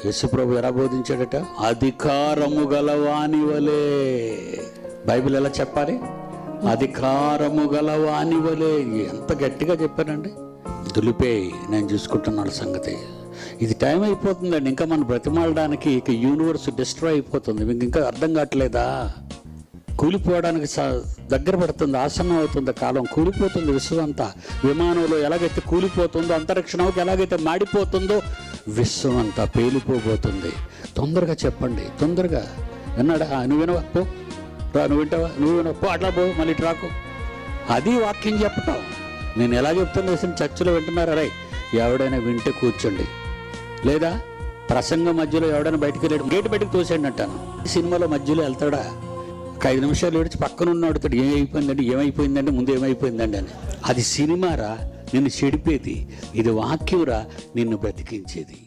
యేసుప్రభు ఎలా బోధించాడట? అధికారము గలవాని వలే. బైబిల్ ఎలా చెప్పాలి? అధికారము గలవాని వలే. ఎంత గట్టిగా చెప్పారండి. దులిపే, నేను చూసుకుంటున్నాను సంగతి. ఇది టైం అయిపోతుందండి. ఇంకా మనం బ్రతిమాలడానికి ఇక యూనివర్స్ డిస్ట్రాయ్ అయిపోతుంది. మీకు ఇంకా అర్థం కావట్లేదా? కూలిపోవడానికి దగ్గర పడుతుంది, ఆసన్నం అవుతుంది కాలం. కూలిపోతుంది విశ్వం అంతా. విమానంలో ఎలాగైతే కూలిపోతుందో, అంతరిక్షంలోకి ఎలాగైతే మాడిపోతుందో, విశ్వం అంతా పేలిపోబోతుంది. తొందరగా చెప్పండి, తొందరగా. విన్నాడా? నువ్వు వినవా? పో రా. నువ్వు వింటావా? నువ్వు వినవా? పో, అట్లా పో, మళ్ళీ రాకు. అది వాక్యం చెప్పటం. నేను ఎలా చెప్తాను వేసిన చర్చలో వింటున్నారా? రై, ఎవడైనా వింటే కూర్చోండి, లేదా ప్రసంగం మధ్యలో ఎవడైనా బయటికి వెళ్ళాడు, గేటు బయటకు తోసేయండి అంటాను. సినిమాలో మధ్యలో వెళ్తాడా? ఒక 5 నిమిషాలు విడిచి పక్కన ఉన్నాడు, ఏమైపోయిందండి ముందు ఏమైపోయిందండి అని. అది సినిమారా నిన్ను చెడిపేది, ఇది వాక్యంరా నిన్ను బ్రతికించేది.